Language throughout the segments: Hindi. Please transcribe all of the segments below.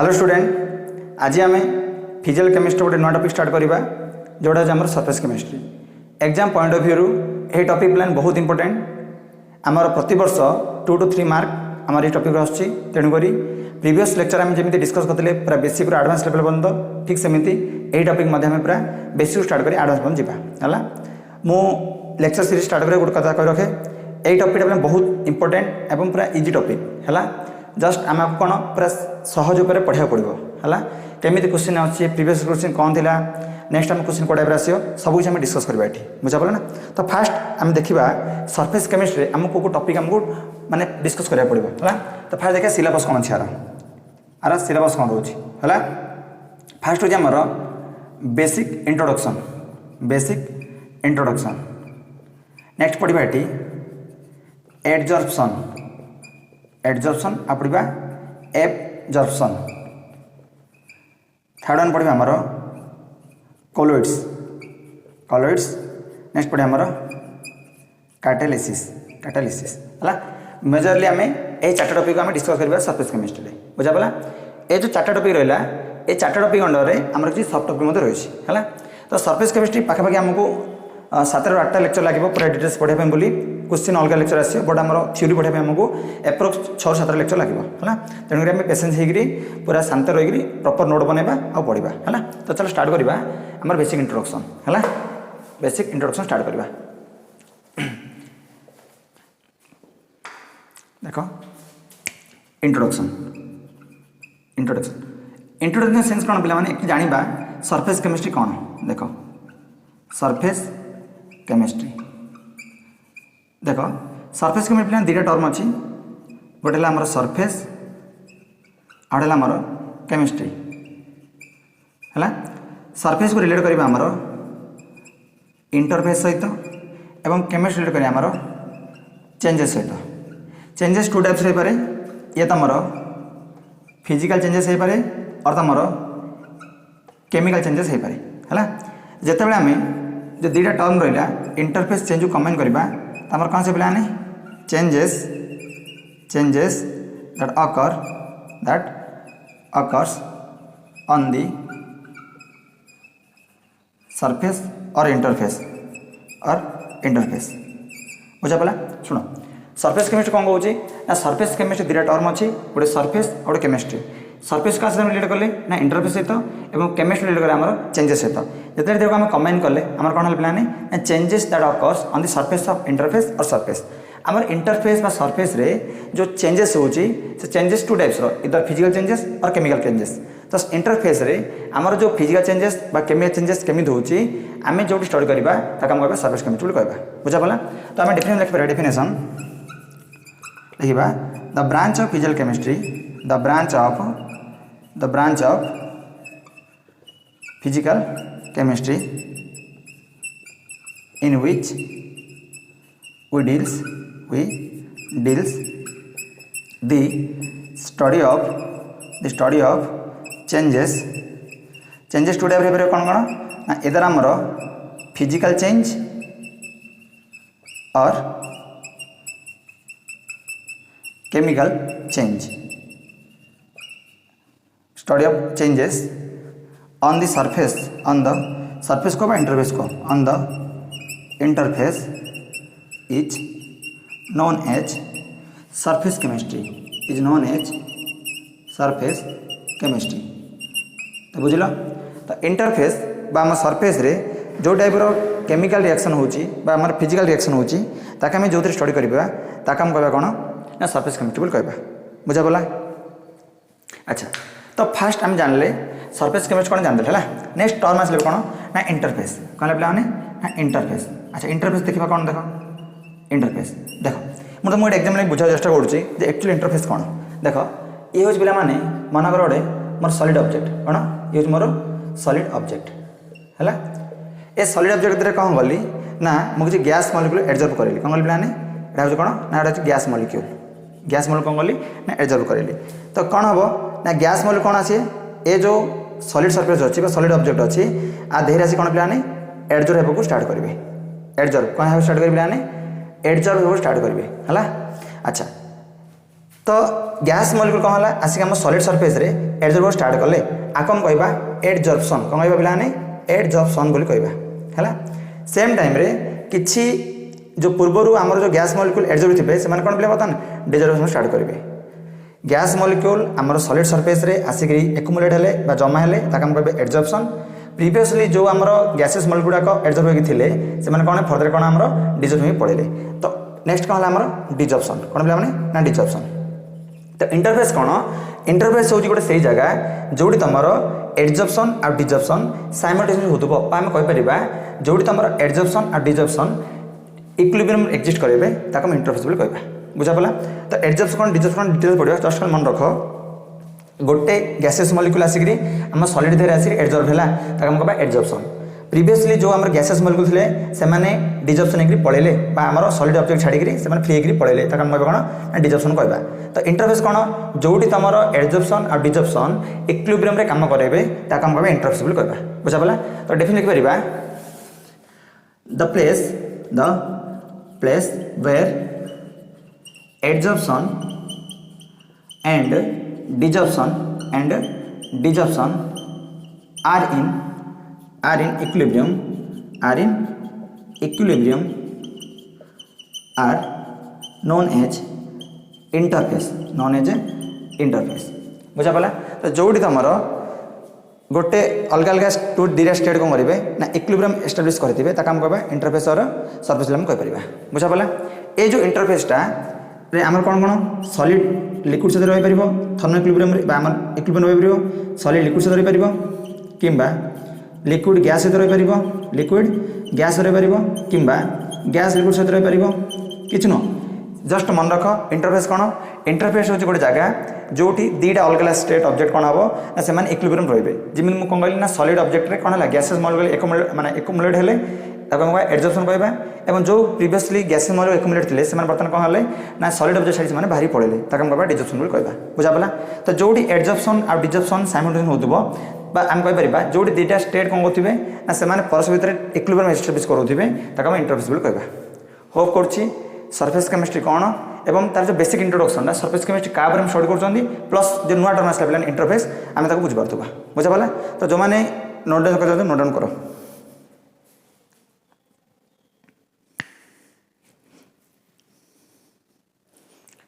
हेलो स्टूडेंट, आज आम फिजिकल केमिस्ट्री गोटे नुआ टॉपिक स्टार्ट करवा जोटा आम surface chemistry. Exam point of view यही टॉपिक प्लान बहुत इंपोर्टेंट। आमर प्रति वर्ष 2 to 3 मार्क आम ये टॉपिक आसूँ। तेणुक प्रीवियस लेक्चर आम जमी डिस्कस करते पूरा बेसिक पूरा एडवांस लेवल पर्यटन ठीक सेमती यही टॉपिक पूरा बेसिक स्टार्ट कर एडवांस पर्यटन जावा है। मु लेक्चर सीरीज स्टार्ट कर गोटे कथा कही रखे यही टॉपिक बहुत इंपोर्टेंट एवं पूरा इजी टॉपिक है। जस्ट आम आपको कौन पूरा सहज उपर पढ़ा पड़ो है। केमी क्वेश्चन अच्छे प्रीवियस क्वेश्चन कौन थी नेक्स्ट आम क्वेश्चन कौन टाइप आसो सब किसी आम डिस्कस करवा ये बुझापड़ा ना। तो फास्ट आम देखा सरफेस केमिस्ट्री आमको टॉपिक आमको माने डिस्कस करवा पड़ो है। तो फास्ट देखा सिलेबस कौन अच्छे आर सिलेबस कौन रोचे है। फास्ट हूँ आमर बेसिक इंट्रोडक्शन नेक्स्ट पढ़ा ये एडजर्प्शन आ पढ़ा एब्जर्प्शन। थर्ड वन पढ़ा आमर कोलोइड्स नेक्स्ट पढ़ा आमर कैटालिसिस है। मेजरली आम ये 4 टॉपिक आम डिस्कस करवा सरफेस केमिस्ट्री बुझापड़ा। ये जो 4 टॉपिक रहा ये 4 टॉपिक अंडर आम किसी सब टॉपिक रही है। तो सरफेस केमिस्ट्री पाखापाखि आमको 7 ରୁ 8टा लेक्चर लगे पूरा डिटेल्स पढ़ाई बोली क्वेश्चन अलग लेक्चर आसो बट आम थ्योरी पढ़ाई आमको एप्रोक्स 6 ରୁ 7 लेक्चर लगे है। तेणुक आम पेसेंस होगी पूरा शांत रही प्रॉपर नोट बनवा आ पढ़ा है। तो चलो स्टार्ट करवा आम बेसिक इंट्रोडक्शन है। बेसिक इंट्रोडक्शन स्टार्ट करवा। देख इंट्रोडक्शन सेन्स कौन पे जाना सरफेस केमिस्ट्री कौन देख सरफेस केमिस्ट्री देख सरफेस केमिस्ट्री 2टा टर्म अच्छी गोटे आमर सरफेस आउट है आमर केमिस्ट्री है। सरफेस को रिलेट करवा आमर इंटरफेस सहित एवं केमिस्ट्री रिलेट करा आमर चेंजेस सहित। चेंजेस 2 टाइप्स हो पारे ये तुमर फिजिकल चेंजेस हो पारे और तुमर केमिकल चेंजेस हो पारे है। जिते आम जो 2टा टर्म रहा इंटरफेस चेंज को कंबाइन करवा तमर कौन से plan changes that occurs on the surface और इंटरफेस बुझा पड़ा। शुण सरफेस केमिस्ट्री कौन कौन सरफेस केमिस्ट्री 2टा टर्म अच्छी गोटे सरफेस और गोटे केमिस्ट्री। सरफेस का रिलेट कले ना इंटरफेस सहित और केमिस्ट्री रिलेट कले आमर चेंजेस सहित। जिते देखो आम कंबाइन कले आमर कौन plan changes that occurs on the surface of interface और सरफेस। आमर इंटरफेस सरफेस रे जो चेंजेस होची से चेंजेस 2 टाइप्स इधर फिजिकल चेंजेस और केमिकल चेंजेस। तो इंटरफेस रे आमर जो फिजिकल चेंजेस बा केमिकल चेंजेस केमी होची आम जो स्टडी करवा ताकि आम सरफेस केमिस्ट्री कहवा बुझा पड़ा। तो आम डिफिनेशन लिखिपर डेफिनेशन लिखा the branch of physical chemistry the branch of physical chemistry in which we deals the study of changes 2 type रे कौन ना इधर आमर फिजिकल चेंज और chemical change. Study of changes on the surface को इंटरफेस को on the interface is known as surface chemistry तो बुझल। तो इंटरफेस आम सरफेस रे जो टाइप रो केमिकल रिएक्शन होची बा आम फिजिकल रिएक्शन होची ताके हम जो स्टडी करबा ताके हम कहबा कोन ना सरफेस केमिस्ट्री बोल कहबा बुझा पड़ा। अच्छा तो फास्ट हम जानले सरफेस केमिस्ट्री कौन जानते है। नेक्स्ट टर्म आस कौन ना इंटरफेस कौन पे ना इंटरफेस। अच्छा इंटरफेस देखा कौन देख इंटरफेस देख मुझे तुमको एग्जाम बुझा चेष्टा करुँच एक्चुअली इंटरफेस कौन देख ये हूँ पे मनकर गोटे मोर सॉलिड ऑब्जेक्ट कौन ये मोर सॉलिड ऑब्जेक्ट है। ए सॉलिड ऑब्जेक्ट कौन कली ना मुझे गैस मॉलिक्यूल एब्जॉर्ब करेली कौन कली प्लान यहाँ हूँ कौन ना यहाँ गैस मॉलिक्यूल कौन कली ना एब्जॉर्ब करेली। तो कौन हम ना गैस मॉलिक्यूल कौन आसे ए जो सॉलिड सरफेस अच्छी सॉलिड ऑब्जेक्ट अच्छी आ देहरे आसी कौन प्लान एब्जॉर्ब होगा स्टार्ट करेंगे एब्जॉर्ब कौन स्टार्ट करेंगे प्लान एब्जॉर्ब होगा स्टार्ट करेंगे है। अच्छा तो गैस मॉलिक्यूल कौन है आसिक आम सॉलिड सरफेस रे एडजर्ब स्टार्ट कले आको हम कहबा एडजर्प्शन कौन कहबा पिलाने एडजर्प्शन बोली कहबा हैला। सेम टाइम रे किछि जो पूर्वरु आमर जो गैस मॉलिक्यूल एडजर्ब थिबे से माने कोन पिला बतन डिजर्वेशन स्टार्ट करिवे। गैस मॉलिक्यूल आमर सॉलिड सरफेस रे आसिक एक्युमुलेट हेले बा जमा हेले ताका हम कहबे एडजर्प्शन। प्रीवियसली जो आमर गैसेस मॉलिक्यूल गुडाक एडजर्ब होई थिले से माने कोन फर्दर कोन आमर डिजर्व होई पड़ेले। तो नेक्स्ट कोन आमर डिजर्प्शन कोन पिला माने ना डिजर्प्शन। तो इंटरफेस कौन इंटरफेस हूँ गोटे से जगह जोटी तुम एडजर्प्शन आ डिजर्प्शन साइमल्टेनियसली होतबो आम कहि परिबा जोटी तुम एडजर्प्शन आ डिजर्प्शन इक्विलिब्रियम एक्जिस्ट करेबे ताको हम इंटरफेस बोली कहबा बुझा पला। तो एडजर्प्शन कौन डिजर्प्शन कौन डिटेल्स पड़िबा जस्ट मन रख गोटे गैसेस मॉलिक्यूल आसिकरी आम सॉलिड देहरे आसिक एडजर्ब हैला ताको हम कहबा एडजर्प्शन। प्रीवियसली जो आम गैसेस मॉलिक्यूल थे से डिजर्प्शन होकर पड़ेले आमर सॉलिड ऑब्जेक्ट छाड़ी से फ्री होकर पड़ेले ताको हम कहबा कौन डिजर्प्शन कहबा। तो इंटरफेस कौन जोटी तुम एडजर्प्शन और डिजर्प्शन इक्विलिब्रियम रे काम करेबे ताको हम कहबा इंटरफेस बोली कहबा बुझा पला। तो डेफिनेटली लिखि परिबा the place where adsorption and desorption are in equilibrium are known as interface बुझा पला। तो जोटी तुम गोटे अलग अलग दीटा स्टेट कौन करेंगे ना इक्विलिब्रियम एस्टाब्लिश करेंगे ताको हम कहबा इंटरफेस और सरफेस हम कहि परिबा बुझा पला। ए जो इंटरफेसटा रे आमर कौन कौन सॉलिड लिक्विड सहित रही पारिबो थर्मल इक्विलिब्रियम रे बा आमर इक्विलिब्रियम रही पारिबो सॉलिड लिक्विड सहित रही पारिबो किंबा लिक्विड गैस सहित रही पारिबो लिक्विड गैस रही पारिबो किंबा गैस लिक्विड सहित रही पारिबो किछ न जस्ट मन रख इंटरफेस कौन इंटरफेस होची गोटे जगह जोटी दीटा अलग अलग स्टेट ऑब्जेक्ट कौन हम ना से इक्विलिब्रियम रहिबे जिमिन मु कोन कहली ना सॉलिड ऑब्जेक्ट रे कौन है गैसेस मॉलिक्यूल एक्युमुलेट माने एक्युमुलेट हेले ताको हम एडजर्प्शन कहबा एवं जो प्रीवियसली गैसेस मॉलिक्यूल एक्युमुलेट थिले से बर्तमान कौन हेले ना सॉलिड ऑब्जेक्ट छाड़ी से बाहरी पड़ेले ताको हम कहबा डिजर्प्शन बोली कहबा बुझा पला। तो जोटी एडजर्प्शन और डिजर्प्शन साइमल्टेनियस होतबो बा आम कहि परिबा जोटी दीटा स्टेट कौन करथिबे ना से माने परस्पर भितर इक्विलिब्रियम एस्टाब्लिश करूथिबे ताको हम इंटरफेस बोली कहबा। होप करछि सरफेस केमिस्ट्री कौन एवं तार जो बेसिक इंट्रोडक्शन ना सरफेस केमिस्ट्री का बारे में स्टडी करछन्ती प्लस जो नुआ टर्म आसला पिलान इंटरफेस आम ताको बुझि पारथबा बुझा पला। तो जो माने नोट डाउन कर नोट डाउन करो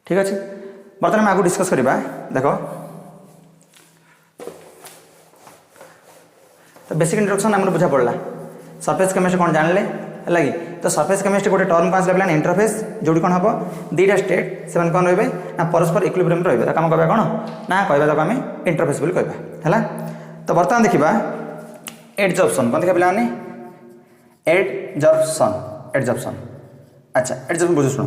ठीक अच्छे। बर्तमान आगु डिस्कस करबा देखो तो बेसिक इंट्रोडक्शन आम बुझा पड़ा सरफेस केमिस्ट्री कौन जानले लगी। तो सरफेस केमिस्ट्री गोटे टर्म कौन आसला पिलान इंटरफेस जोटी कौन हम दीटा स्टेट से कौन रही ना परस्पर इक्विलिब्रियम रही कम कहबा कौन ना कहबा आम इंटरफेस बोली कहबा है। तो बर्तमान देखा एडजर्प्शन कौन देखा पिलाने एडजर्प्शन अच्छा एडजर्प्शन बुझ शुण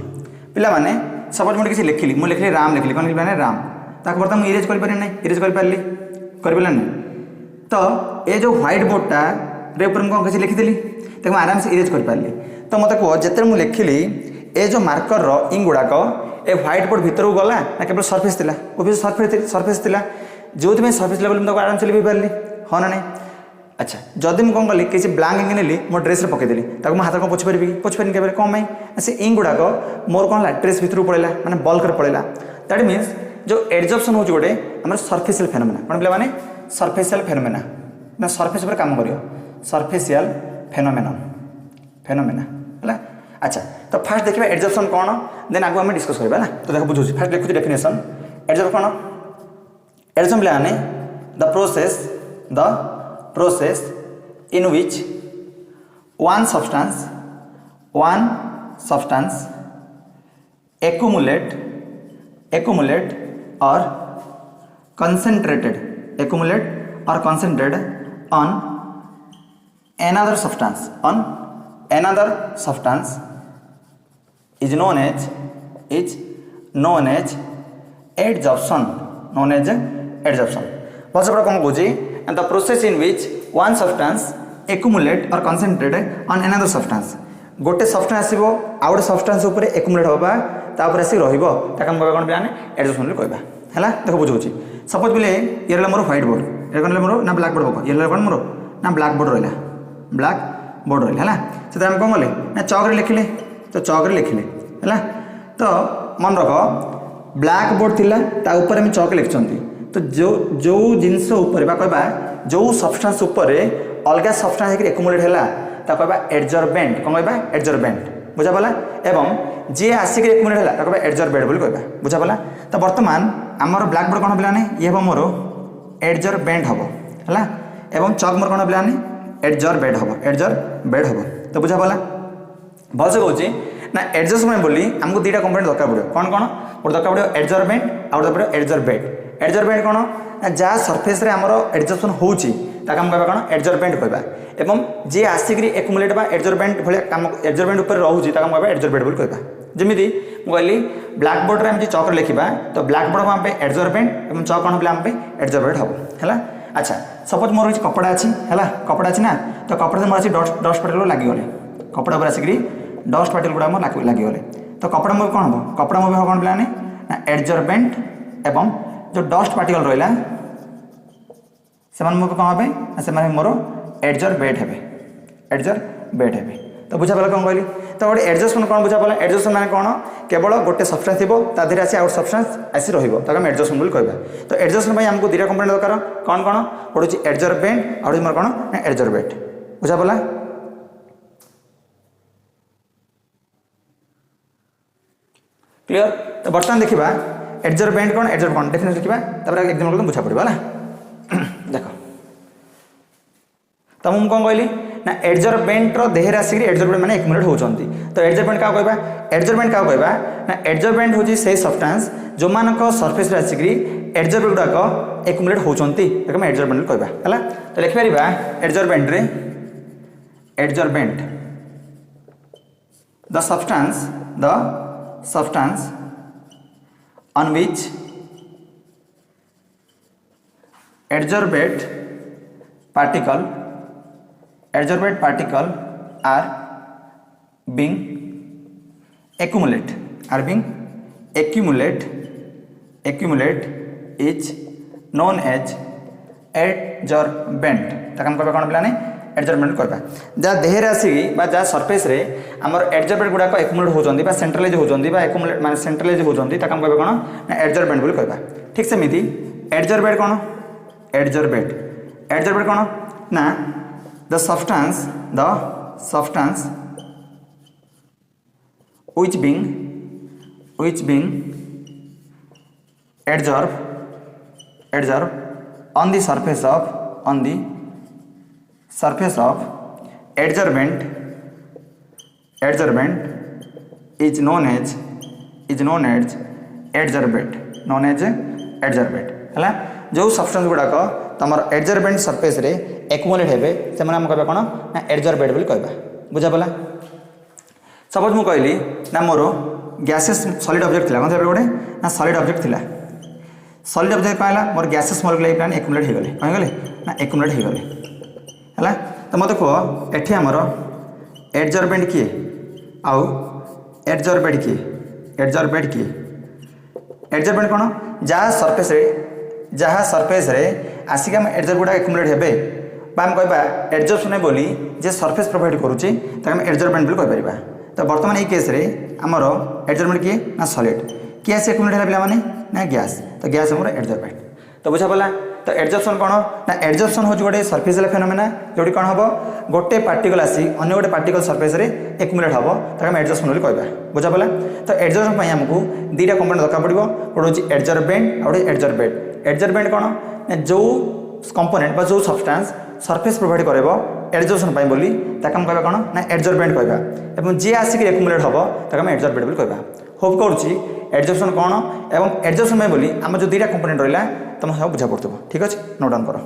पिला माने सपोज मुझे किसी लिखिली मुझे लिखली राम लिखली कौन लिखला राम ताको बर्तमान मुझे इरेज कर इरेज कर तो ये जो व्हाइट बोर्डटा रे ऊपर कौन किसी लिखिदेली तो आराम से इरेज कर पारि। तो मत कह जिते मुझे लिखिली ए जो marker ink गुड़ाक a white board भितर को गला ना केवल सरफेस थिला सरफेस थिला जो सरफेस लेवल मुझे आराम से लिखी पारि हाँ ना नहीं। अच्छा जदि मुझे कौन कली किसी ब्लांक इंक नेली मो ड्रेस पकईदेली ताको हाथ कौन पोछि पारि पोछि पारि कौन पाई से इंक गुड़ाक मोर कौन ड्रेस भितर पड़ेगा मैंने बल्क पड़ेगा दैट मीन्स जो एडजर्प्शन हूँ गोटे आम सरफेसियल फेनोमेना कौन पे मैंने सरफेसियल फेनोमेना ना सरफेस पर काम कर सरफेसियल फेनोमेना है। अच्छा तो फास्ट देखिए एडजर्प्शन कौन देन आगु आम डिस्कस करबा ना। तो देखो बुझुछि फास्ट लिखुछि डेफिनेशन एडजर्प्शन कौन एडजर्प्शन प्लान the process in which one substance accumulate or concentrated on another substance is known as adsorption बस कौन कौन and the process in which one substance accumulate or concentrate on another substance गोटे सब्सटेंस आसो आउ गोटे सब्सटेंस उपर एक्युमुलेट होगा तापर आसिक रहिबो ताका हम कौन प्लान एडजर्प्शन कहबा है। देखो बुझाऊँ सपोज बोले ये रहा मोर व्हाइट बोर्ड ये कौन मोर ना ब्लैक बोर्ड हम ये कौन मोर ना ब्लैक बोर्ड रहा है से कौन कले ना चौक लिखिले तो चौक लिखिले है। तो मन रख ब्लैक बोर्ड थिला ता ऊपर हम चक लिखछंती तो जो जो जिनस ऊपर बा कहबा जो सब्सटेंस ऊपर अलग सब्सटेंस हेकि एक्युमुलेट हैला ता कहबा एडजॉर्बेंट कोन कहबा एडजॉर्बेंट बुझा पला एवं जे आसिक एक्युमुलेट हैला ता कहबा एडजॉर्बेंट बोली कहबा बुझा पला तो वर्तमान हमर ब्लैक बोर्ड कोन पिलाने ये हम मोर एडजॉर्बेंट हबो हला एवं चक मोर कोन पिलाने एडजॉर्बेंट हबो एडजॉर्बेंट हबो तो बुझा पला भलसे कहूँ ना एडजस्टमेंट बोली आमको दुटा कंपोनेंट दरकार पड़ो कौन कौन गोटे दरकार पड़ो एडजॉर्बेंट आउ गोटे पड़ो एडजॉर्बेट एडजॉर्बेंट कौन ना जहाँ सरफेस रे आमर एडजस्टमेंट होची ताका हम कहबा कौन एडजॉर्बेंट कहबा एवं जे आसिक एक्युमुलेट बा एडजॉर्बेंट भले काम एडजॉर्बेंट ऊपर रहउची ताका हम कहबा एडजॉर्बेंट बोली कहबा जेमिति मु कहली ब्लैक बोर्ड रे हम जे चक लिखिबा तो ब्लैक बोर्ड हम पे एडजॉर्बेंट एवं चक कौन हम पे एडजॉर्बेंट हबो हैला अच्छा सपोज मोर कपड़ा अच्छी है कपड़ा अच्छी ना तो कपड़ा से मोर अच्छी डस्ट पार्टिकल लगिगले कपड़ा पर आसिक डस्ट पार्टिकल गुड़ा मोर लगिगले तो कपड़ा मुझे कौन हम कपड़ा मुझे कौन पिलाने ना एडजॉर्बेंट एवं जो डस्ट पार्टिकल रहा से कौन हे से मोर एडजॉर्बेट हे एडजॉर्बेट हे तो बुझा पाला कौन कहली तो गोटे एडजस्टमेंट कौन बुझा पाला एडजस्टमेंट माने कौन केवल गोटे सब्सटेंस थी तादेह आसी आउट सब्सटेंस आसी रहिबो ताको हम एडजस्टमेंट बोली कहबा तो एडजस्टमेंट भाई हमको दुटा कंपोनेंट दरकार कौन कौन गोटे एडजॉर्बेंट आउ मोर कौन ना एडजॉर्बेट बुझा पाला क्लियर तो बर्तमान देखा एडजॉर्बेंट कौन एडजॉर्बेंट कौन डेफिनेशन देखा तापर एग्जांपल बुझा पड़ो है देख तो मुझे कौन कहली ना एडजॉर्बेंट देहर आसिक एडजॉर्बेंट माने एक्युमुलेट होचंती तो एडजॉर्बेंट क्या कहबा एडजॉर्बेंट क्या कहबा ना एडजॉर्बेंट होची से सब्सटेंस जो मानक सरफेस रे आसिक एडजॉर्बेंट गुडाक एक्युमुलेट होचंती ताके हम एडजॉर्बेंट कहबा हला तो लिखि परिबा एडजॉर्बेंट रे adsorbent the substance on which adsorbate particle are being accumulate is known as adsorbent ताकि हम कहबा कौन पिलाने एडजॉर्बेंट कहबा जहाँ देहर आसिक जहाँ सरफेस रे आमर एडजॉर्बेंट गुड़ाक एक्युमुलेट होचंती बा सेंट्रलाइज होचंती बा एक्युमुलेट माने सेंट्रलाइज होचंती ताकि हम कहबा कौन ना एडजॉर्बेंट बोली कहबा ठीक सेमिति एडजॉर्बेंट कौन एडजॉर्बेंट कौन ना the substance which being adsorb on the surface of adsorbent is known as adsorbate हला जो सब्सटेंस गुड़ाक तमर एडजॉर्बेंट सरफेस रे एक्युमुलेट हेबे से माने हम कहबा कोन ना एडजॉर्बेट बोली कहबा बुझा पला सपोज मु कहली ना मोर गैसेस सॉलिड ऑब्जेक्ट थिला कोन गोटे ना सॉलिड ऑब्जेक्ट थिला सॉलिड ऑब्जेक्ट कहला मोर गैसेस मॉलिक्यूल प्लान एक्युमुलेट हे गले कहि गले ना एक्युमुलेट हे गले हला तो मते को एठी हमर एडजॉर्बेंट किए आउ एडजॉर्बेट किए एडजॉर्बेंट कोन जहाँ सरफेस रे आसिक हम एडजॉर्ब गुड़ा एक्युमुलेट हेबे बा हम कहबा एडजॉर्प्शन बोली जे सरफेस प्रोवाइड करूची ताके हम एडजॉर्बेंट बोली कह परिबा तो वर्तमान এই केस रे हमर एडजॉर्बेंट किए ना सॉलिड किए से एक्युमुलेट होला पिला माने ना गैस तो गैस हमर एडजॉर्बेंट तो बुझा पला तो एडजॉर्प्शन कोन ना एडजॉर्प्शन हो गोटे सरफेसियल फेनोमेना जोडी कोन हबो गोटे पार्टिकल आसी अन्य गोटे पार्टिकल सरफेस रे एक्युमुलेट हबो ताके हम एडजॉर्प्शन बोली कहबा बुझा पला तो एडजॉर्प्शन पई हमकु दुटा कंपोनेंट दरकार पड़िबो गोटे होची एडजॉर्बेंट और एडजॉर्बेट एडजॉर्बेंट कोन ना जो कंपोनेंट बा जो सब्सटेंस सरफेस प्रोवाइड करबो एडजॉर्प्शन पई बोली ताके हम कहबा कोन ना एडजॉर्बेंट कहबा एवं जे आसी के एक्युमुलेट हबो ताके हम एडजॉर्बेट बोली कहबा होप करूची एडजॉर्प्शन कोन एवं एडजॉर्प्शन पई बोली हम जो दुटा कंपोनेंट रहला तुम सब बुझा पड़तबो ठीक अछि नोट डाउन करो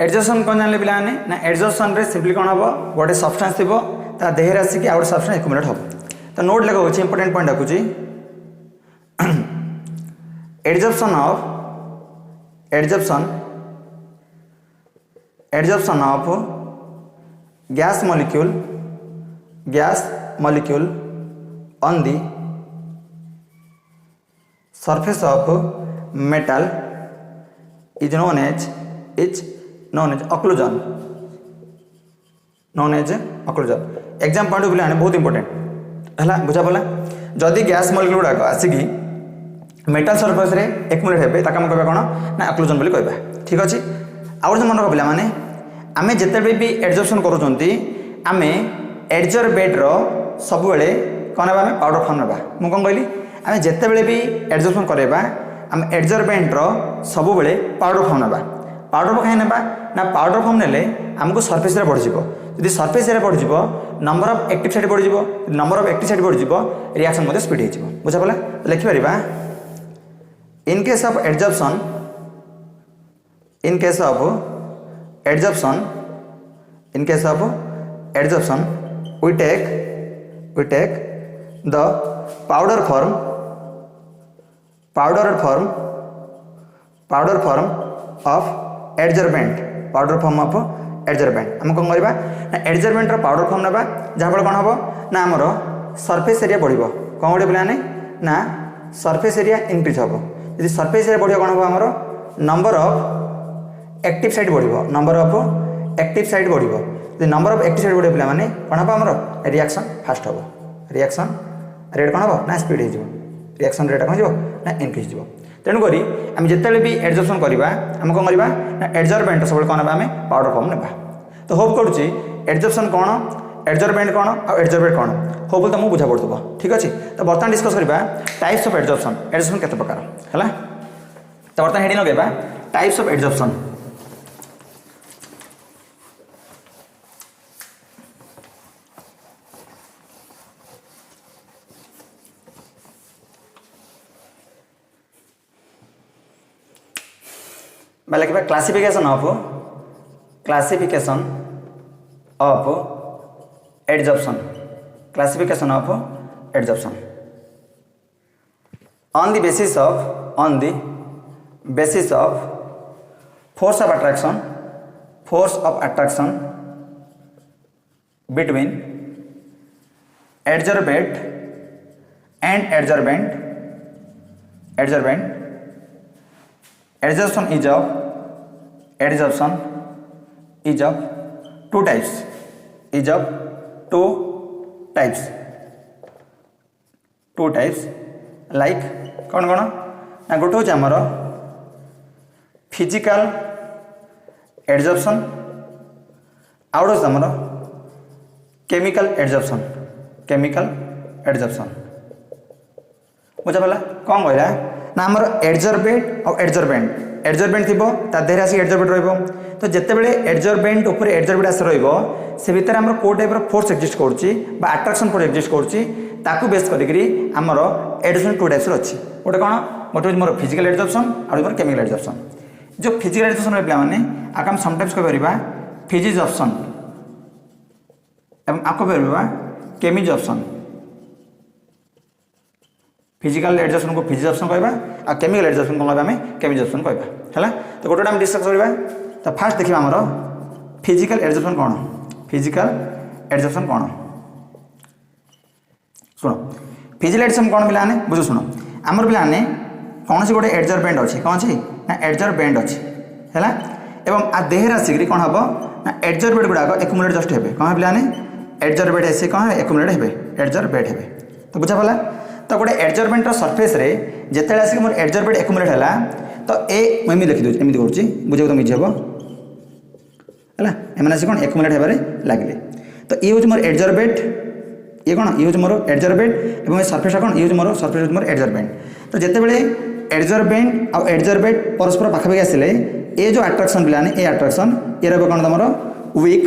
एडजॉर्प्शन कोन जानले पिला ने ना एडजॉर्प्शन रे सिंपली कोन हबो गोटे सब्सटेंस थिबो ता देहर आसी के आउट सब्सटेंस एक्युमुलेट हबो तो नोट लगा होची इंपोर्टेंट पॉइंट रखुची adsorption of gas molecule on the surface of metal is known as occlusion known as occlusion exam point of view बहुत इंपोर्टेंट है बुझा पड़ा जदि गैस मॉलिक्यूल गुड़ाक आसिकी मेटाल सरफेस रे एक्युमुलेट हेबे ताका हम कहबा कोन ना अक्लूजन बोली कहबा ठीक अछि आउर मन रख पिला माने आमे जेतेबे भी एडजॉर्प्शन करूचंती आमे एडजॉर्बेट रो सब बेले कोन बा आमे पाउडर फॉर्म नेबा मु कोन कहली आमे जेतेबे भी एडजॉर्प्शन करेबा आमे एडजॉर्बेंट रो सब बेले पाउडर फॉर्म नेबा पाउडर कहीं नेबा ना पाउडर फॉर्म नेले हमको सरफेस रे बढ़ जिवो यदि सरफेस रे बढ़ जिवो नंबर ऑफ एक्टिव साइट बढ़ जिवो नंबर ऑफ एक्टिव साइट बढ़ जिवो रिएक्शन मध्ये स्पीड हे जिवो बुझा पला लिखि परिबा in case of adsorption we take the powder form of adsorbent हम कौन करवा एडजॉर्बेंट पाउडर फॉर्म ना जहाँ फल कौन हम ना आमर सरफेस एरिया बढ़ कौन गोटे पे ना सरफेस एरिया इनक्रीज हम यदि सरफेस एरिया बढ़िया कौन हम आमर नंबर ऑफ एक्टिव साइट बढ़ नंबर ऑफ एक्टिव साइट बढ़ यदि नंबर ऑफ एक्टिव साइट बढ़े पे कौन हम आमर रिएक्शन फास्ट हम रिएक्शन रेट कौन हम ना स्पीड हो रिएक्शन रेट कौन हो ना इनक्रीज हो तेणुक आम जिते भी एडजॉर्प्शन करवा आम कौन करवा ना एडजॉर्बेंट सब कौन आम पाउडर फॉर्म नेबा तो होप करुच्ची एडजॉर्प्शन कौन एडजॉर्बेंट कौन आ एडजॉर्बेट कौन होप तुमको बुझा पड़ो ठीक अच्छे तो बर्तमान डिस्कस करवा टाइप्स ऑफ एडजॉर्प्शन केते प्रकार है तो बर्तमान हेडिंग लगेगा टाइप्स ऑफ एडजॉर्प्शन लिखा classification of adsorption on the basis of force of attraction between adsorbate and adsorbent adsorption is of two types like कौन कौन ना गोटे हूँ आमर फिजिकल एडजॉर्प्शन आउ गोटे आमर केमिकल एडजॉर्प्शन बुझा पड़ा कौन कहला ना आमर एडजॉर्बेट और एडजॉर्बेंट थी देहरे आसिक एडजॉर्बेट रही तो जितेबाला एडजॉर्बेंट उपर एडजॉर्बेट आस से भितर आम को टाइप फोर्स एक्जिस्ट करट्राक्शन फोर्स एक्जिस्ट कर बेस करी आमर एडजॉर्प्शन टू टाइप्स अच्छी गोटे कौन गोटे मोर फिजिकल एडजॉर्प्शन और मोर केमिकल एडजॉर्प्शन जो फिजिकल एडजॉर्प्शन पे आम समटाइम्स कह फिजिजॉर्प्शन एवं आपको कह केमिजॉर्प्शन फिजिकल एडजॉर्प्शन को फिजिजॉर्प्शन कहवा आ केमिकल एडजॉर्प्शन को आम केमिजॉर्प्शन कहवा है तो गोटे आम डिस्कस करवा तो फास्ट देखा आमर फिजिकल एडजॉर्प्शन कौन शुण फिजिकल एडजॉर्प्शन कौन पे बुझ शुण आमर पे कौन सी गोटे एडजॉर्बेंट अच्छी कौन अच्छी ना एडजॉर्बेंट अच्छी है एवं आ देहर आसिक कौन हम ना एडजॉर्बेट गुड़ाक एक्युमुलेट जस्ट हे कौन पे एडजॉर्बेट आसी कौन एक्युमुलेट हे एडजॉर्बेट हे तो बुझा पड़ा तो गोटे एडजॉर्बेंट सरफेस रे जिते आसिक मोर एडजॉर्बेट एक्युमुलेट है तो ए मुझे लिखिदे एमती करुच्ची बुझे तो इजी हम है एम आस कौन एक्युमुलेट होबार लगे तो ये हूँ मोर एडजॉर्बेट ये कौन ये हूँ मोर एडजॉर्बेट और सरफेस कौन ये मोर सरफेस मोर एडजॉर्बेंट तो जितेबाला एडजॉर्बेंट और एडजॉर्बेट परस्पर पाखापाखि आसिले ये जो अट्राक्शन पिलाने ये अट्राक्शन ये रहा कौन तुम वीक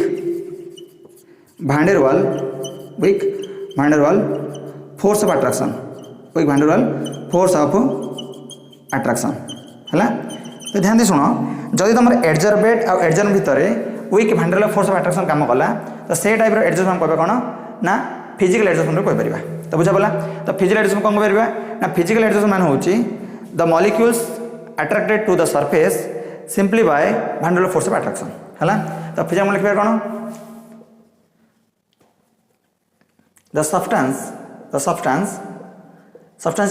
भांडेरवाल फोर्स ऑफ अट्राक्शन है तो ध्यान दे शुण जदि तुम एडजॉर्बेट और एडजॉर्बेंट भितर वीक भांडेरवाल फोर्स ऑफ अट्राक्शन काम कला तो से टाइप एडजॉर्प्शन कह कौन ना फिजिकल एडजॉर्प्शन कहीपर तो बुझा पड़ा तो फिजिकल एडजॉर्प्शन कौन कह ना फिजिकल एडजॉर्प्शन मान होची the molecules attracted to the surface simply by van der Waal force of attraction है तो फिजिकल में लिखा कौन द सब्सटेंस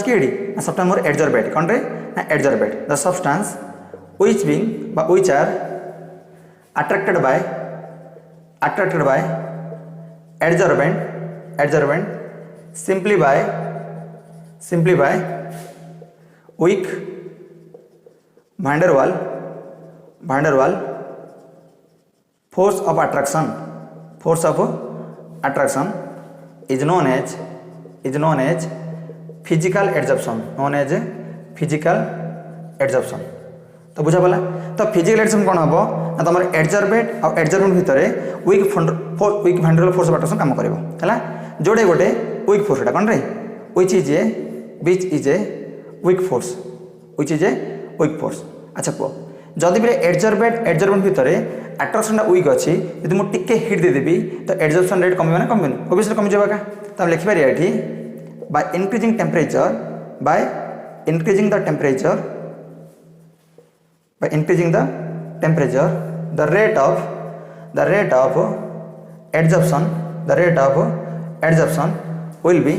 की सब्सटेंस मोर एडजॉर्बेट कौन रे ना adsorbate the substance which are attracted by attracted by adsorbent simply by weak van der Waal force of attraction is known as physical adsorption तो बुझा पड़ा तो फिजिकल एडजॉर्प्शन कौन हम ना तुम एडजॉर्बेट और एडजॉर्बेंट भितर weak van der Waal force of attraction काम करिवो हला जोड़े गोटे वीक फोर्स कौन रे which is a weak force अच्छा को जदि भी एडजॉर्बेंट भितर अट्रैक्शन वीक अच्छी यदि मुझे टिके हिट देदेवी तो एडजॉर्प्शन रेट कम ना कम ओबियसली कमी जाएगा तो हम लिखिपार ये by increasing the rate of adsorption will be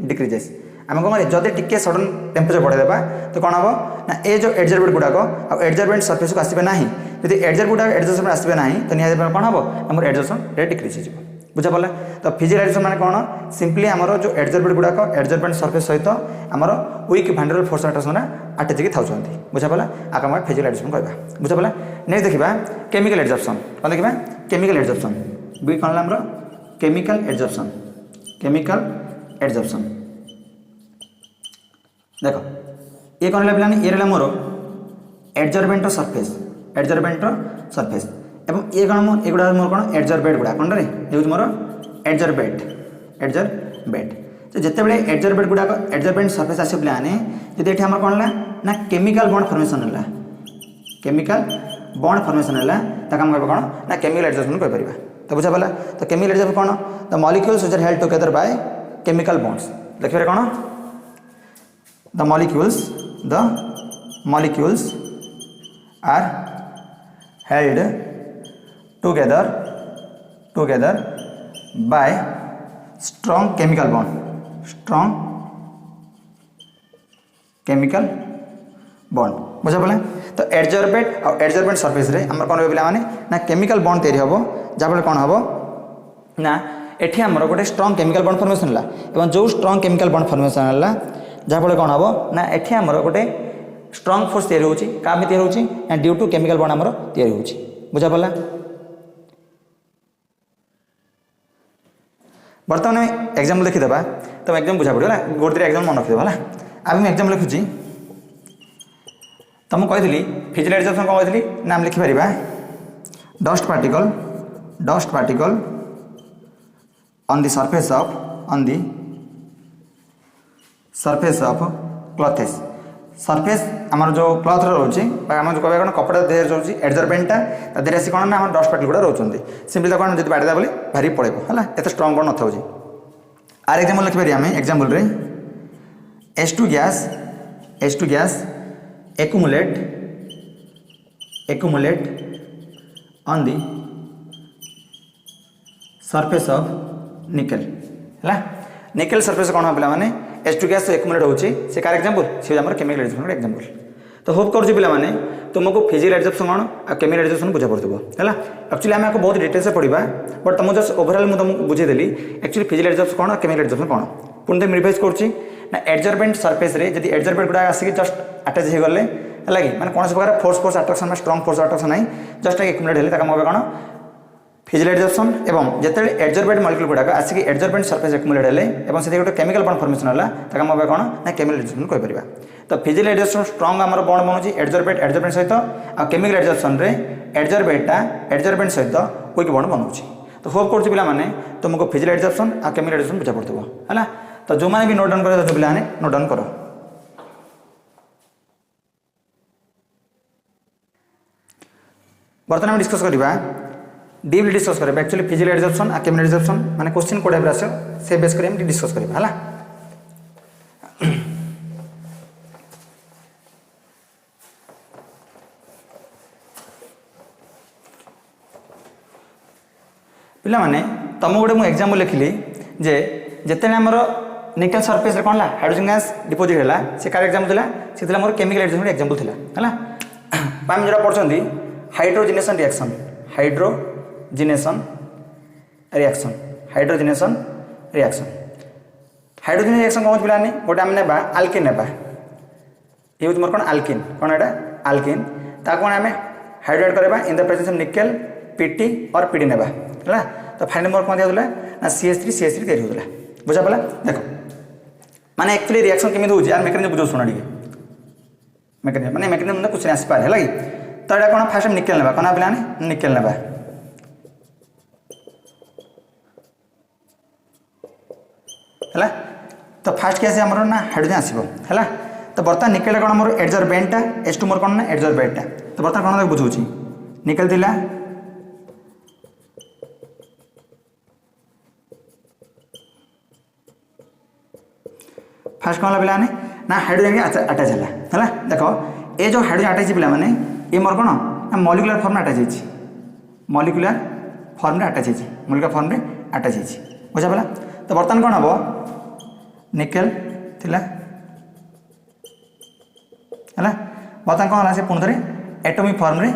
decreases आम कौन जदि टिके सडन टेम्परेचर बढ़ादेबा तो कौन हम ना ये जो एडजॉर्बेंट गुड़ाक और एडजॉर्बेंट सरफेस को आसबे ना यदि एडजॉर्बेंट आसबे ना तो निहाती कौन हम आम एडजॉर्प्शन रेट डिक्रीज हो बुझा पड़ा तो फिजिकल एडजॉर्प्शन माने कौन सिंपली आमर जो एडजॉर्बेंट गुड़ाक एडजॉर्बेंट सरफेस सहित आमर weak van der Waal force attraction आटेजिक था बुझा पड़ा आगे आम फिजिकल एडजॉर्प्शन कहवा बुझा पड़ा नेक्स्ट देखा केमिकल एडजॉर्प्शन कौन देखा केमिकल एडजॉर्प्शन बी कौन आमर केमिकल एडजॉर्प्शन देख ये कौन पे ये रहा मोर एडजॉर्बेंट सरफेस एवं ये कौन एगुड़ा मोर कौन एडजॉर्बेट गुड़ा कौन रे ये मोर एडजॉर्बेट तो जिते बड़े एडजॉर्बेट गुड़ाक एडजॉर्बेंट सरफेस आस पे जब ये आम कौन ना केमिकल बॉन्ड फॉर्मेशन है कौन ना केमिकल एडजॉर्प्शन कहीपर तो बुझा पड़ा तो केमिकल एडजॉर्प्शन कौन the molecules which are held together by chemical bonds देखिए कौन the molecules are held together by strong chemical bond बुझा पड़ा तो एडजॉर्बेंट और एडजॉर्बेंट सरफेस रे हमर कोन पे माने ना केमिकल बॉन्ड तैयारी हबो जाबले कोन हबो ना एठी हमर गोटे स्ट्रांग केमिकल बॉन्ड फॉर्मेशन हला एवं जो स्ट्रांग केमिकल बॉन्ड फॉर्मेशन हला जहाँफल कौन हम ना एठी आमर गोटे स्ट्रांग फोर्स तैयारी होची काम तैयारी होची and due to chemical bond आमर तैयारी होची बुझा पड़ा बर्तमान एग्जाम्पल देखीदेबा तो एग्जाम बुझा पड़ो गोटे एग्जाम मन रखिदेव है अब मैं एग्जाम लिखुची तो मुझे कही फिजिकल एडजॉर्प्शन कौन कही ना आम लिखिपर dust particle on the surface of clothes surface आमर जो क्लॉथ रोचे आम जो कह कपड़ा देह रोचे एडजॉर्बेंटा देह आसी कौन ना आम डस्ट पार्टिकल गुड़ा रोचे सिंपली तो कौन जब बाड़ेदा बोली भारी पड़ेगा है एत स्ट्रंग बॉन्ड नथाऊँ आर एग्जाम्पल लिखिपर आम example H2 gas accumulate on the surface of nickel है निकेल सरफेस कौन पे मैंने H2 गैस एक्युमुलेट होची से कार एग्जांपल से हमर केमिकल एडजॉर्प्शन एग्जांपल तो होप करूँ पे मैंने तुमको फिजिकल एडजॉर्प्शन कौन और केमिकल एडजॉर्प्शन बुझा पड़ो है एक्चुअली आम आपको बहुत डिटेल्स पढ़ा बट तुम जस्ट ओवरऑल मुझे तुमको बुझेदेली एक्चुअली फिजिकल एडजॉर्प्शन कौन और केमिकल एडजॉर्प्शन कौन पुणी तुम रिवाइज करुच्ची ना एडजॉर्बेंट सरफेस रे जब एडजॉर्बेंट गुड़ा आसिक जस्ट अटैच हो गले है कि मैंने कौन प्रकार force attraction strong force attraction ना जस्ट एक्युमुलेट हेले ताका कौन फिजिकल एडजॉर्प्शन एवं जिते एडजॉर्बेंट मॉलिक्यूल गुड़ाक आसिक एडजॉर्बेंट सरफेस एक्युमुलेट हेले से गोटे केमिकल बॉन्ड फॉर्मेशन है ताका कौन ना केमिकल एडजॉर्प्शन कहीपर तो फिजिकल एडजॉर्प्शन स्ट्रॉन्ग आमर बॉन्ड बनूँ एडजॉर्बेंट सहित आ केमिकल एडजॉर्प्शन रे एडजॉर्बेंट सहित वीक बॉन्ड बनूँ तो होप करुच्ची पे तुमको फिजिकल एडजॉर्प्शन आ केमिकल एडजॉर्प्शन बुझा पड़ो है तो जो मैंने भी नोट डाउन कर पे नोट डाउन करो बर्तमान हम डिस्कस करवा डीपली डिस्कस करें एक्चुअली फिजिकल एडजॉर्प्शन आ केमिकल एडजॉर्प्शन माने क्वेश्चन कोड टाइप आसे से बेस करी हम डिस्कस करबा हला पिला माने तम गोटे मु एग्जांपल लिखिली जे जते हमर निकेल सरफेस रे कोन ला हाइड्रोजन गैस डिपोजिट हैला से कार एग्जांपल थिला से थिला मोर केमिकल एडजॉर्प्शन एग्जांपल थिला हैला पाम जरा पढछंती hydrogenation reaction hydrogenation reaction hydrogenation reaction hydrogen reaction कौन पिलानी गोटे आम ना आल्किन ना ये मोर कौन आल्किन कौन एटा आल्किन ताको आम हाइड्रेट करवा in the presence of nickel PT और पीडी नेबा है तो फाइनल मोर कौन दिया ना CH3 तैयारी होता बुझा पड़ा देख माने एक्चुअली रिएक्शन केमी होउची यार मेकानिज्म बुझो सुना टिके मेकानिज्म माने मेकानिज्म में कुछ आसी पारे है तो एटा कौन फास्ट निकेल नेबा कौन पिलानी निकेल नेबा है तो फास्ट क्या आमर ना हाइड्रोजन आसो है तो बर्तमान निकेल कौन मोर एडजर्बेंटा H2 मोर कौन ना एडजर्बेंटा तो बर्तमान कौन बुझाऊँ निकेल थिला फास्ट कौन पिलाने ना हाइड्रोजन के अटैच है देखो ये जो हाइड्रोजन अटैच पिला माने ये मोर कौन ना मॉलिक्यूलर फॉर्म अटैच होती मॉलिक्यूलर फॉर्म अटैच होती मॉलिक्यूलर फॉर्म अटैच होती बुझा पड़ा तो बर्तमान कौन हम निकेल थिला है बर्तमान कौन है पुणी थे एटॉमिक फॉर्म रे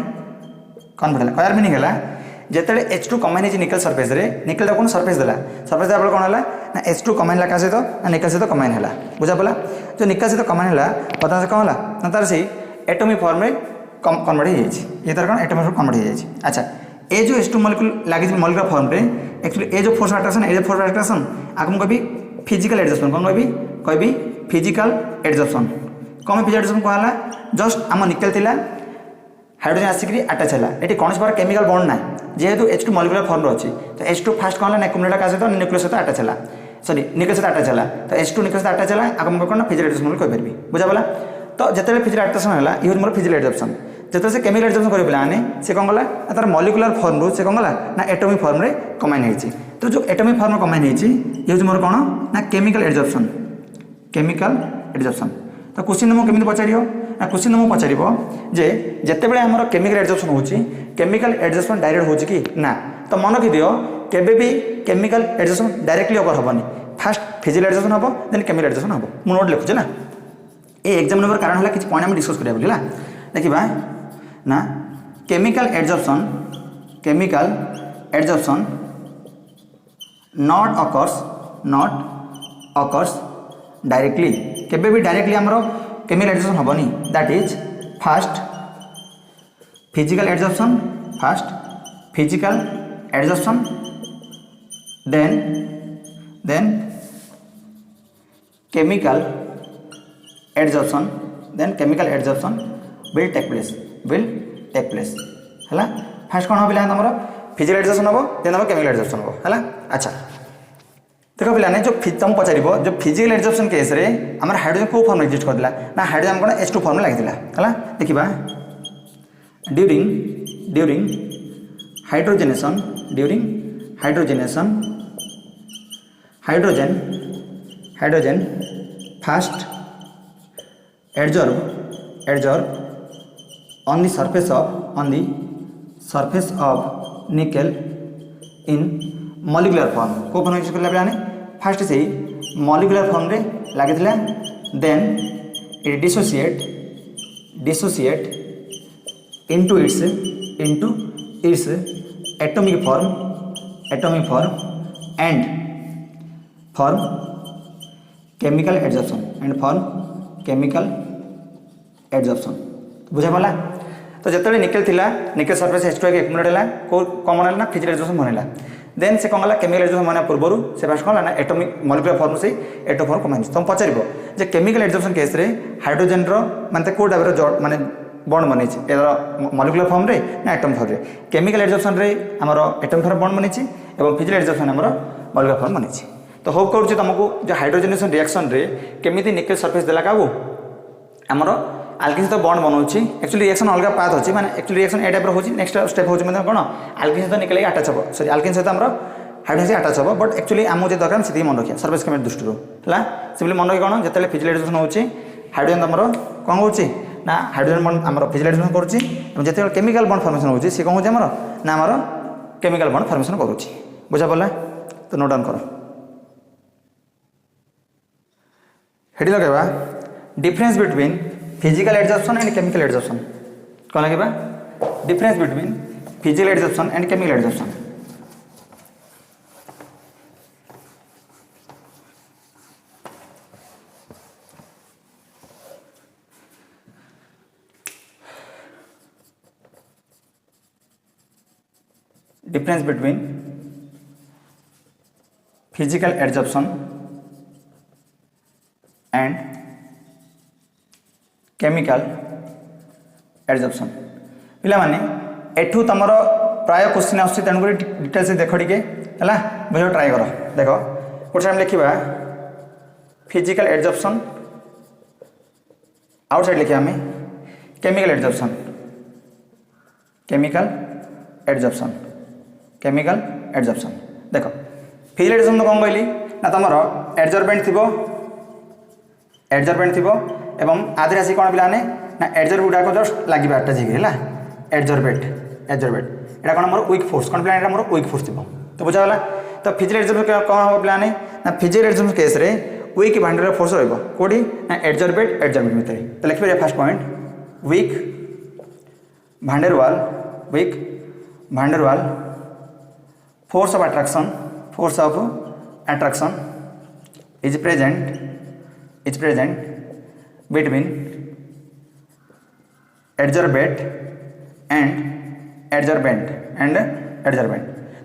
कन्वर्ट है कहर मीनिंग है जिते H2 कम्बाइन होती निकेल सरफेस रे निकेल कौन सरफेस देला सरफेस देला कौन है ना H2 कम्बाइन है क्या सहित ना निकेल सहित कम्बाइन है बुझा पड़ा जो निकेल सहित कम्बाइन है बर्तमान कौन है ना तार से एटॉमिक फॉर्म रे कन्वर्ट हो ये तार कौन एटॉमिक फॉर्म कन्वर्ट हो अच्छा ये जो H2 मॉलिक्यूल लगी मॉलिक्यूलर फॉर्म रे एक्चुअली ये जो फोर्स अट्रैक्शन ये फोर्स अट्रैक्शन आपको कभी फिजिकल एडजस्टमेंट कौन कहबी फिजिकल एडजस्टमेंट कौन फिजिकल एडजस्टमेंट कहला जस्ट आम निकेल थिला हाइड्रोजन आसिक अटैच है ये कौन प्रकार केमिकल बॉन्ड ना जेहेतु H2 मॉलिक्यूलर फॉर्म अच्छी तो H2 फास्ट कौन है एक्युमुलेट का सहित न्यूक्लियस सहित अटैच है सॉरी निकेल सहित अटैच है तो H2 निकेल सहित अटैच है आपको कौन फिजिकल एडजस्टमेंट कहीपरि बुझा पड़ा तो जिते फिजिकल एडजस्टमेंट है ये मोर फिजिकल एडजस्टमेंट जिते से केमिकल एडजस्टमेंट कर पाने से कौन गला तार मॉलिक्यूलर फॉर्म रू से कौन गला ना एटॉमिक फॉर्म रे कम्बाइन होती तो जो एटॉमिक फॉर्म कम्बाइन होती ये मोर कौन ना केमिकल एडजस्टमेंट तो क्वेश्चन तुमको केमी पचार ना क्वेश्चन तुमको पचार जे जितेबाला आम केमिकल एडजस्टमेंट होची केमिकल एडजस्टमेंट डायरेक्ट होची कि ना तो मन रखी दियो केबे भी केमिकल एडजस्टमेंट डायरेक्टली ओकर हेनी फास्ट फिजिकल एडजस्टमेंट हम देन केमिकल एडजस्टमेंट हम मुझे नोट लिखुचे ना ये एग्जाम नंबर कारण है कि पॉइंट आम डिस्कस करिया बोली देखिबा ना chemical adjustment not occurs directly केबे भी डायरेक्टली आमर केमिकल एडजस्टमेंट हेनी that is fast physical adjustment then chemical adjustment will take place है फास्ट कौन हम तुम फिजिकल एडजस्टमेंट हम देन हम केमिकल एडजस्टमेंट हम है अच्छा देख पिलाने जो तुम पचार जो फिजिकल एडजस्टमेंट केस रे आम हाइड्रोजन को फॉर्म एक्जिस्ट करला ना हाइड्रोजन कौन H2 फॉर्म लगी है देखा during hydrogenation hydrogen fast adsorb on the surface of nickel in molecular form को फॉर्म यूज करला बेलाने फास्ट से molecular form रे लागि थिला then it dissociate into its atomic form and form chemical adsorption बुझा पाला तो जिते निकेल थिला निकेल सरफेस H2 एक्युमुलेट है कौन है ना फिजिकल एडजस्टमेंट बनला देन से कौन केमिकल एडजस्टमेंट बना पूर्व से फास्ट कौन ना एटॉमिक मॉलिक्यूलर फॉर्म से एटो फॉर्म कमाई तुम पचार जे केमिकल एडजस्टमेंट केस रे हाइड्रोजन मानते को टाइप माने बॉन्ड बनी मॉलिक्यूलर फॉर्म रे ना एटम फॉर्म रे केमिकल एडजस्टमेंट रे हमर एटम फॉर्म बॉन्ड बनी और फिजिकल एडजस्टमेंट हमर मॉलिक्यूलर फॉर्म बनी तो होप करूँ तुमको जो हाइड्रोजनेशन रिएक्शन रे केमी निकेल सरफेस देला का आमर आल्किन सहित बॉन्ड बनाऊँच एक्चुअली रिएक्शन अलग पाथ अच्छी माने एक्चुअली रिएक्शन ए टाइप हो नेक्स्ट स्टेप हो कौन आल्किन सहित निकेल अटैच हम सॉरी आल्किन सहित आम हाइड्रोजन से अटैच हम बट एक्चुअली आमको जो दरकार से मन रखिए सर्फेस केमिस्ट्री दृष्टि है सिंपली मन रखी कौन जो फिजिकल एडजस्टमेंट होची हाइड्रोजन तुम कौन होची ना हाइड्रोजन बॉन्ड आम फिजिकल एडजस्टमेंट करुच्ची जो केमिकल बॉन्ड फॉर्मेशन होची सी कौन होची ना आमर केमिकल बॉन्ड फॉर्मेशन करुच्ची बुझा पड़ा तो नोट डाउन कर हेडी लगेगा difference between physical adjustment and chemical adjustment कौन लगे difference between physical adsorption and chemical adsorption. Difference between physical adsorption and chemical adsorption. पिला माने एठू तमरो प्राय क्वेश्चन आसुची तेणुक डिटेल्स देख टिके है बुझ ट्राए कर। देख गोटे टाइम लिखा फिजिकल एडजॉर्प्शन आउटसाइड लिखा आम chemical adsorption chemical adsorption chemical adsorption. देख फिजिकल एडजॉर्प्शन कौन कहली ना तुम एडजॉर्बेंट थी एडजॉर्बेंट थी एवं आधे आसी कौन पिलाने ना एडजॉर्ब गुड़ाक जस्ट लगे अटैच है एडजॉर्बेट एडजॉर्बेट यहाँ कौन मोर वीक फोर्स कौन पिलाने मोर वीक फोर्स थी तो बुझागला। तो फिजिकल एडजॉर्बेंट कौन हम पिलाने ना फिजिकल एडजॉर्बेंट केस रे वीक भांडर फोर्स रोटी ना एडजॉर्बेट एडजॉर्बेंट भितर तो लिखिए first point weak van der Waal force of attraction is present between adsorbate and adsorbent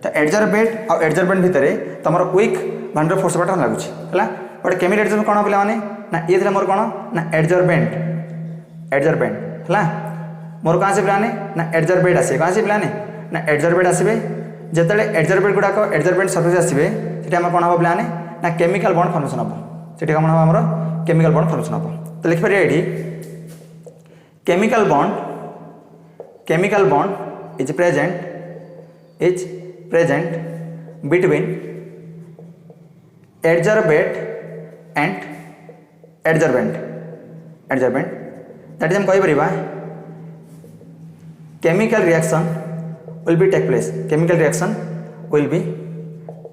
तो adsorbate और adsorbent भितर तुम वीक भांडर फोर्स पैटर्न लगुच है गोटे केमिकल एडजॉर्बेंट कौन पे ना ये मोर कौन ना एडजॉर्बेंट है मोर कहाँ से पिलाने ना एडजॉर्बेट आसे कहाँ से पिलाने ना एडजॉर्बेट आसबे जिते एडजॉर्बेट गुड़ाक एडजॉर्बेंट सरफेस आसबे से कौन हम पिलाने ना केमिकल बॉन्ड फॉर्मेशन हम से कौन हम आमर केमिकल बॉन्ड फॉर्मेशन हम तो लिखिपर ये chemical bond is present between adsorbate and adsorbent that is हम कहीपर chemical reaction will be take place chemical reaction will be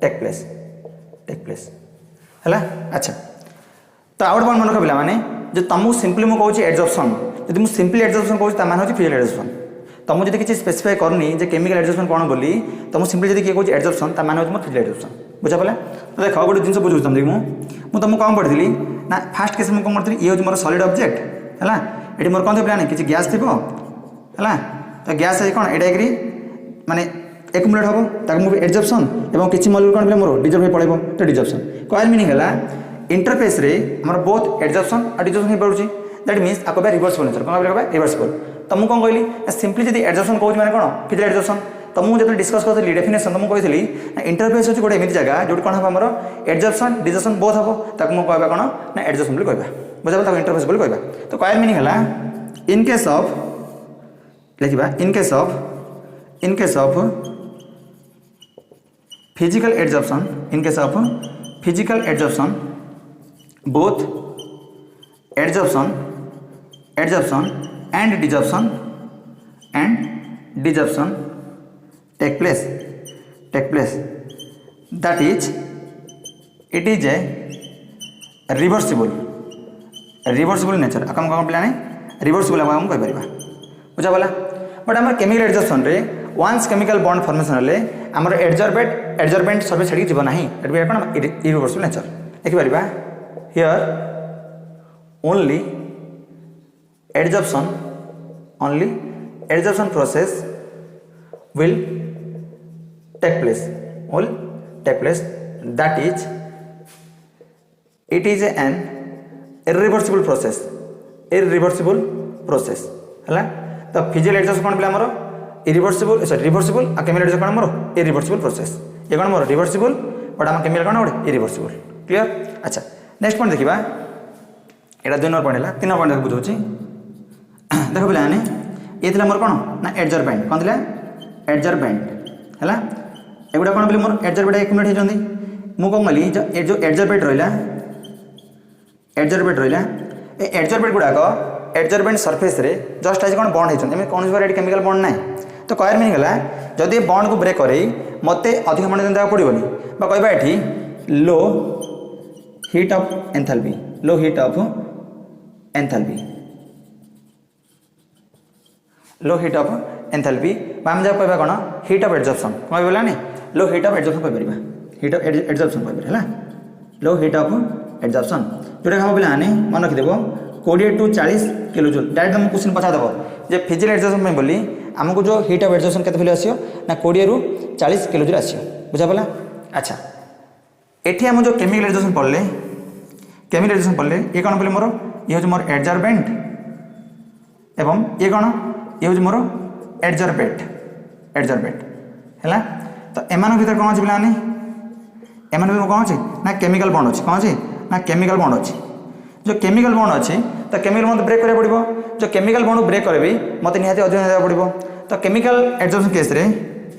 take place है। अच्छा तो आउट बॉन्ड मन रख पिला माने जो तुमको सिंपली मु कहूँ एडजॉर्प्शन जब मुझे सिंपली एडजॉर्प्शन कहूँ ता माने फिजिकल एडजॉर्प्शन तुमको जब किसी स्पेसिफाई करनी जे केमिकल एडजॉर्प्शन कौन बोली तुमको सिंपली जब किए कहूँ एडजॉर्प्शन ता माने मोर फिजिकल एडजॉर्प्शन बुझा पड़ा। तो देख गोटे जिन बुझे तुम देखो तुमको कौन पढ़ी ना फास्ट केस मुझे कौन पढ़ी ये हूँ मोर सॉलिड ऑब्जेक्ट है ये मोर कौन पिलाने किसी गैस थी है तो गैस कौन ये माने एक्युमुलेट हम ताकि एडजॉर्प्शन एवं किसी मॉलिक्यूल कौन मोर डिजॉल्व हो पड़े तो डिजॉर्प्शन कॉइल मीनिंग है इंटरफेस रे हमर बोथ एडजॉर्प्शन और डिजॉर्प्शन हो पड़ुची दैट मीन्स आपको रिवर्सिबल नेचर कौन रिवर्सिबल। तो मुझे कौन कहली सिंपली जब एडजॉर्प्शन कहूँ मैंने कौन फिजिकल एडजॉर्प्शन तो मुझे जो डिस्कस करी डेफिनेशन तो मुझे कही इंटरफेस हूँ गोटे एमती जगह जो कौन हम आम एडजॉर्प्शन डिजॉर्प्शन बोथ हम ताकि मुझे कहवा कौन ना एडजॉर्प्शन बोली कहवा बुझा इंटरफेस बोली कहवा। तो कॉइल मीनिंग है इन केस ऑफ लिखा in case of physical adsorption both adsorption and desorption take place that is it is a reversible nature आकम कौन पिलाने रिवर्सिबल हम कह पार बुझा पड़ा। बट आम केमिकल एडजॉर्प्शन रे वन्स केमिकल बॉन्ड फॉर्मेशन हेले आमर एडजॉर्बेंट सर्फेस छाड़ी जीव ना एट कौन इरिवर्सिबल नेचर लिखिपर here only adsorption process will take place that is it is an irreversible process है। तो फिजिकल एडजॉर्प्शन कौन पिला इरिवर्सिबल रिवर्सिबल आ केमिकल एडजॉर्प्शन कौन मोर इरिवर्सिबल प्रोसेस ये कौन मोर रिवर्सिबल बट आम केमिकल कौन गोटे इरिवर्सिबल क्लियर। अच्छा नेक्स्ट पॉइंट देखा यहाँ 2 नंबर पॉइंट है 3 नंबर पॉइंट बुझाऊँ देख पे ये मोर कौन ना एडजॉर्बेंट कौन थी एडजॉर्बेंट है एगुड़ा कौन बोली मोर एडजॉर्बेंट एक्युमुलेट होती मुझे कौन कली जो एडजॉर्बेंट रहा एडजॉर्बेंट गुड़ाक एडजॉर्बेंट सरफेस रे जस्ट आज कौन बॉन्ड होती कौन वेराइटी केमिकल बॉन्ड ना। तो कहर मीनिंग है जदि बॉन्ड को ब्रेक करे मत अधिक बॉन्ड देवाक पड़ोनी कहवा ये लो हीट ऑफ एंथैल्पी आम जब कह कौन हीट ऑफ एडजॉर्प्शन कौन कहलानी लो हीट ऑफ एडजॉर्प्शन कह हीट ऑफ एडजॉर्प्शन कह लो हीट ऑफ एडजॉर्प्शन जोटा हम पे मन रखिदेव 20 to 40 किलो जूल डायरेक्ट तुम क्वेश्चन पचार देव जे फिजिकल एडजॉर्प्शन बोली आमको जो हीट ऑफ एडजॉर्प्शन केते आसियो ना 20 ରୁ 40 किलो जूल आसियो बुझा पड़ा। अच्छा एठी हम जो केमिकल एडजॉर्प्शन पढ़ले ये कौन बोले मोर ये हूँ मोर एडजॉर्बेंट एवं ये कौन ये हूँ मोर एडजॉर्बेट है तो एमान भीतर कौन अच्छे पे एमान भीतर कौन अच्छे ना केमिकल बॉन्ड अच्छे कौन अच्छे ना केमिकल बॉन्ड अच्छे जो केमिकल बॉन्ड अच्छे तो केमिकल बॉन्ड ब्रेक करा पड़ो जो केमिकल बॉन्ड ब्रेक करें मत निहाती अधिक देवा पड़ो तो केमिकल एडजॉर्प्शन केस रे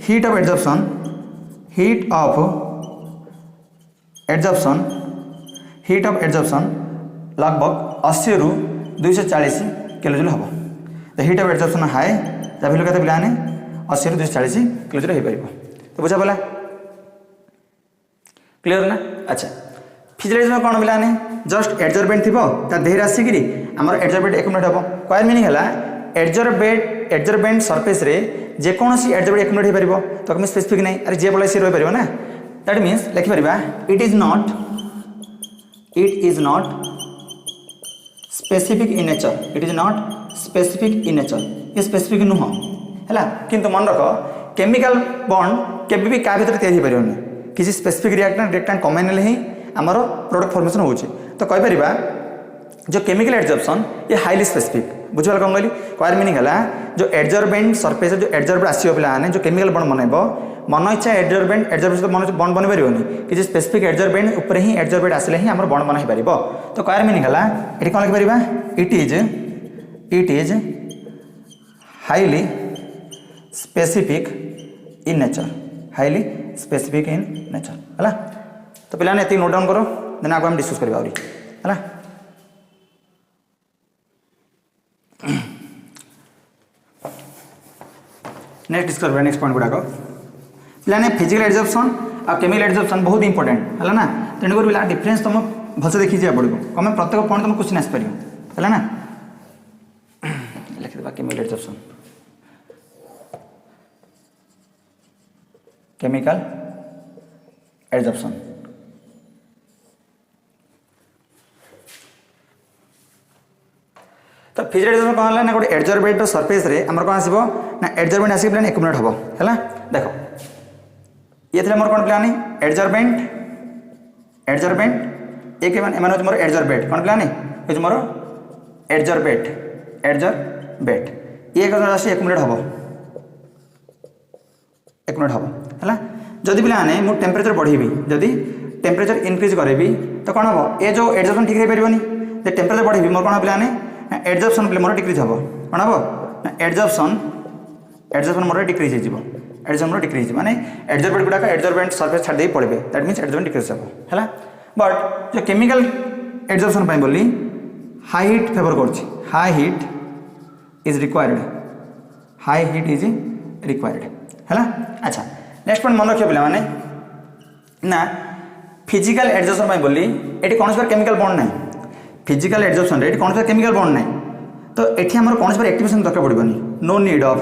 हीट ऑफ एडजॉर्प्शन लगभग 80 ରୁ 240 किलो जूल हम तो हीट ऑफ एडजॉर्प्शन हाई ता भैल्यू केते पिलाने 80 ରୁ 240 किलो जूल हो पार तो बुझा पड़ा क्लियर ना। अच्छा फिजिकल कौन पिलाने जस्ट एडजॉर्बेंट थी देहर आसिक आमर एडजॉर्बेंट एक्युमुलेट हम क्वायर मीनिंग है एडजॉर्बेंट सरफेस रे जेकोसी एडजॉर्बेंट एक्युमुलेट हो पार तो कम स्पेसिफिक नहीं अरे जे बोले सी रही पार ना दैट मीन्स लिखिपर it is not specific in nature ये स्पेसिफिक नुह है किंतु मन रख केमिकल बॉन्ड केबे भी क्या भीतर तैयारी हो पारे किसी स्पेसिफिक रिएक्टेंट कम्बाइन ही आमर प्रोडक्ट फॉर्मेशन होची तो कहि परिबा जो केमिकल एडजॉर्प्शन ये हाईली स्पेसिफिक बुझल कौन कहली क्वायर मीनिंग है जो एडजॉर्बेंट सरफेस जो एडजॉर्बेंट आसियो पे जो केमिकल बॉन्ड बनइब मन इच्छा एडजॉर्बेंट मन बॉन्ड बन पारे किसी स्पेसिफिक एडजॉर्बेंट ऊपर ही एडजॉर्बेंट आसिले ही आम बॉन्ड बन पार तो क्वायर मीनिंग है ये कौन लिखिपर it is highly specific in nature है तो पे ये नोट डाउन करो देन आगे हम डिस्कस करवा है नेक्स्ट पॉइंट गुड़ाक पे फिजिकल एडजॉर्प्शन और केमिकल एडजॉर्प्शन बहुत इंपोर्टेंट है ना तेणुक पिला डिफरेंस तुम भलसे देखी जा पड़ो कम प्रत्येक पॉइंट तुम क्वेश्चन आसपार है ना लिखिदेवा केमिकल एडजॉर्प्शन तो फिजिकल एडजॉर्प्शन कौन है ना गोटे एडजॉर्बेंट सरफेस रे हमर कौन आसीबो ना एडजॉर्बेंट आसी प्लान एक्युमुलेट हबो हैला देखो ये थले हमर कौन प्लान एडजॉर्बेंट एक एमान एमान मोर एडजॉर्बेंट कौन प्लान ए मोर एडजॉर्बेंट ये कौन राशि एक्युमुलेट हबो हैला जदि प्लान मु टेम्परेचर बढ़ेबी जदि टेम्परेचर इंक्रीज करेबी तो कौन हम ये जो एडजॉर्प्शन ठीक रही पारिबनी जे टेम्परेचर बढ़ेबी मोर कौन प्लान एडजॉर्प्शन पे मोर डिक्रीज हम कौन हम एडजॉर्प्शन मोर डिक्रीज हो डिक्रीज माने एडजॉर्बेंट गुड़ाक एडजॉर्बेंट सरफेस छाड़ दे पड़े दैट मीन्स एडजॉर्बेंट डिक्रीज हम है बट जो केमिकल एडजॉर्प्शन बोली हाई हीट फेवर कर हाई हीट इज रिक्वायर्ड है। अच्छा नेक्स्ट पॉइंट मन रखिए पे ना फिजिकल एडजॉर्प्शन बोली ये कौन सी केमिकल बॉन्ड ना फिजिकल एडजॉर्प्शन ये कौन सा केमिकल बॉन्ड ना तो ये आम कौन सी एक्टिवेशन दरकार पड़ोनी no need of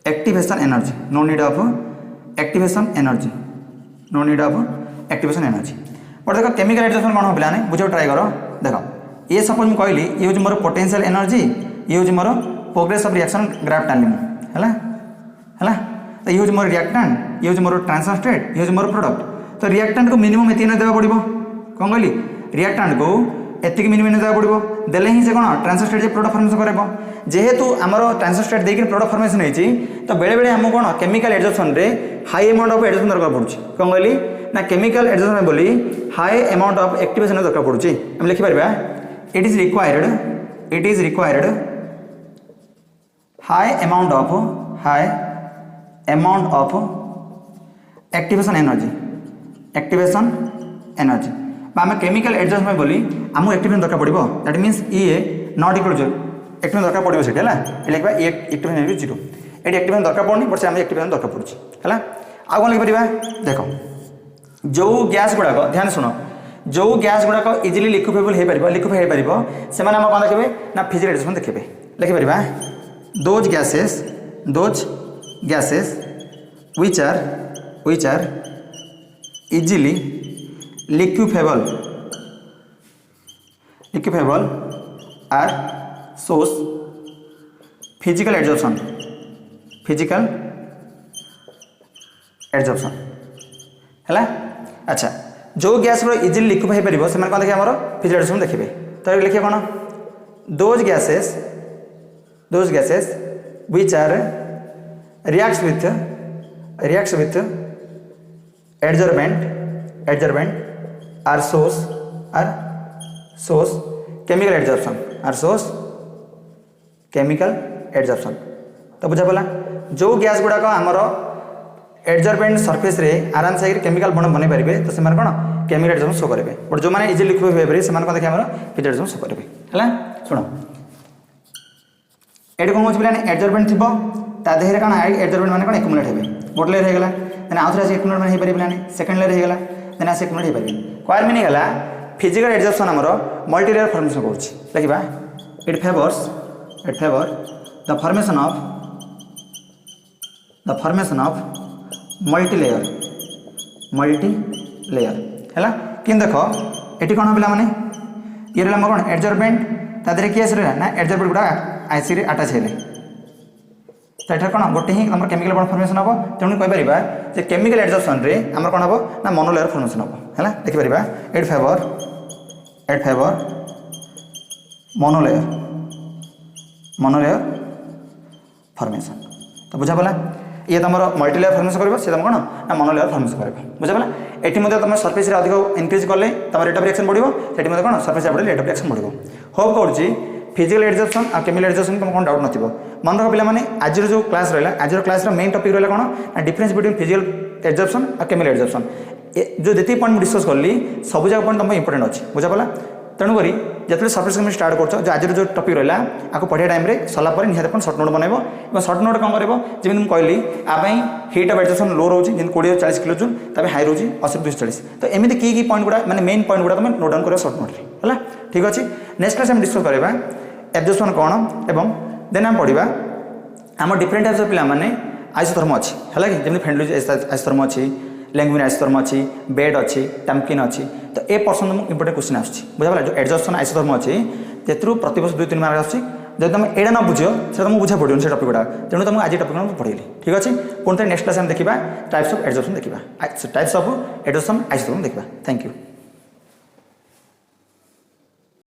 activation energy but देखो केमिकल एडजॉर्प्शन कौन हो पे बुझे ट्राई करो देखो ये सपोज मुझे कहली ये हूँ मोर पोटेंशियल एनर्जी ये हूँ मोर प्रोग्रेस ऑफ रिएक्शन ग्राफ टाणिमु है तो ये हूँ मोर रिएक्टेंट ये हूँ मोर ट्रांजिशन स्टेट ये हूँ मोर प्रोडक्ट तो रिएक्टेंट को मिनिमम एति देवा पड़ो कौन कहली रिएक्टेंट को एतिक मिनिमम देवा पड़ो देले ही से कौन ट्रांजिशन स्टेट प्रोडक्ट फॉर्मेशन करेबो जेहेतु आमर ट्रांजिशन स्टेट देके प्रोडक्ट फॉर्मेशन होती तो बेले बेले आम कौन केमिकल एडजॉर्प्शन रे हाई अमाउंट ऑफ एडजॉर्प्शन दरकार पड़ुछि कौन कहली ना केमिकल एडजॉर्प्शन बोली हाई अमाउंट ऑफ एक्टिवेशन दरकार पड़ुछि हम लिखि परबा it is required high amount of activation energy आम केमिकल एडजॉर्प्शन बोली आमको एक्टिवेशन दरकार पड़ो दैट मीन्स ये नॉट इक्वल टू एक्टिवेशन दरकार पड़ो से लिखा ये एक्टिवेशन एनर्जी जीरो ये एक्टिवेशन दरकार पड़नी बट से आम एक्टिवेशन दरकार पड़ुछि है आउ कौन लिखिपर देख जो गैस गुड़ाक ध्यान शुण जो गैस गुड़ाक इजिली लिक्विफाइबल हो पार से कौन देखिए ना फिजिकल एडजॉर्प्शन देखिए लिखिपर those gases which are easily liquefiable are shows physical adsorption है। अच्छा जो गैस इजिली लिक्विफाई पार से कौन देखिए आम फिजिकल एडजॉर्प्शन देखिए तो लिखिए कौन those gases which are reacts with adsorbent are shows chemical adsorption तो बुझा पड़ा जो गैस गुड़ाक आमर एडजॉर्बेंट सरफेस रे आराम से केमिकल बॉन्ड बनै पारे तो से कौन केमिकल एडजॉर्प्शन शो करेंगे बट जो मैंने इजिली लिक्विफाई पारे से कौन देखिए आम फिजिकल एडजॉर्प्शन शो करेंगे है। शुण ये कौन हो एडजॉर्बेंट थी देहरे कौन एडजॉर्बेंट मैंने कौन एक्युमुलेट होते गोटे लेयर होगा देन आउ थे एक्युमुलेट मैंने हो पारे सेकेंड लेयर होगा देन आस एक्युमुलेट हो पारे क्वार मीनिंग है फिजिकल एडजॉर्प्शन आमर मल्टी लेयर फॉर्मेशन करुच्ची देखा it favour the formation of multi layer है कि देख ये कौन पे मैंने ये रहा कौन एडजॉर्बेंट तादेह किए रहा ना एडजॉर्बेंट गुड़ा आईसी अटाच है तो ये कौन गोटे ही आम केमिकल बॉन्ड फॉर्मेशन हम तेणु कहीपर जे केमिकल एडजॉर्प्शन रे आम कौन हम ना मोनोलेयर फॉर्मेशन हम है देखिपर एट फेवर मोनोलेयर फॉर्मेशन तो बुझा पड़ा ये तुम मल्टी लेयर फॉर्मेशन कर तुम कौन ना मोनोलेयर फॉर्मेशन कर बुझा पड़ा ये तुम सरफेस अधिक इनक्रीज कले तुम रेट ऑफ रिएक्शन बढ़ो से कौन सरफेस रेट ऑफ रिएक्शन बढ़ो होप करुच्ची फिजिकल एडजॉर्प्शन और केमिकल एडजॉर्प्शन तुम कौन डाउट न मन रख पे आज जो क्लास रहा आज क्लास मेन टॉपिक रहा कौन ना डिफरेंस बिटवीन फिजिकल एडजॉर्प्शन और केमिकल एडजॉर्प्शन जो जी पॉइंट डिस्कस कली सब जगह पॉइंट तुम इंपोर्टेंट अच्छी बुझा पड़ा तेणुक जो सरफेस केमिस्ट्री स्टार्ट कर जो आज जो टॉपिक रहा आपको पढ़िया टाइम सरला निहत कौन सर्ट नोट बनइब और सर्ट नोट कौन कर जमी कहली आप हीट ऑफ एडजॉर्प्शन लो रोचे 20-40 किलो जूल तब हाई रोचे 80-240 तो एमती की पॉइंट गुड़ा मैंने मेन पॉइंट गुड़ा तुम नोट डाउन कर सर्ट नोट है ठीक अच्छे। नेक्स्ट क्लास डिस्कस करवा एडजॉर्प्शन कौन एवं देन आम पढ़ा आम डिफरेंट टाइप्स ऑफ पिलाने आइसोथर्म अच्छी है कि जमी फ्रेंडली आइसोथर्म अच्छी लैंग्वेज आइसोथर्म अच्छी बेड अच्छी टैम्पकिन अच्छी तो ये पर्सन तुमको इंपोर्टेंट क्वेश्चन आस बुझा जो एडजॉर्प्शन आइसोथर्म अच्छी जो प्रति वर्ष 2-3 मार्क आस तुम एडा न बुझ से तुमको बुझा पड़ो से टॉपिक गुड़ा तेणु तुमको आज टॉपिक पढ़ेली ठीक अच्छे पुणी नेक्स्ट क्लास देखा टाइप्स ऑफ एडजॉर्प्शन देखा टाइप्स ऑफ एडजॉर्प्शन आइसोथर्म देखा। Thank you.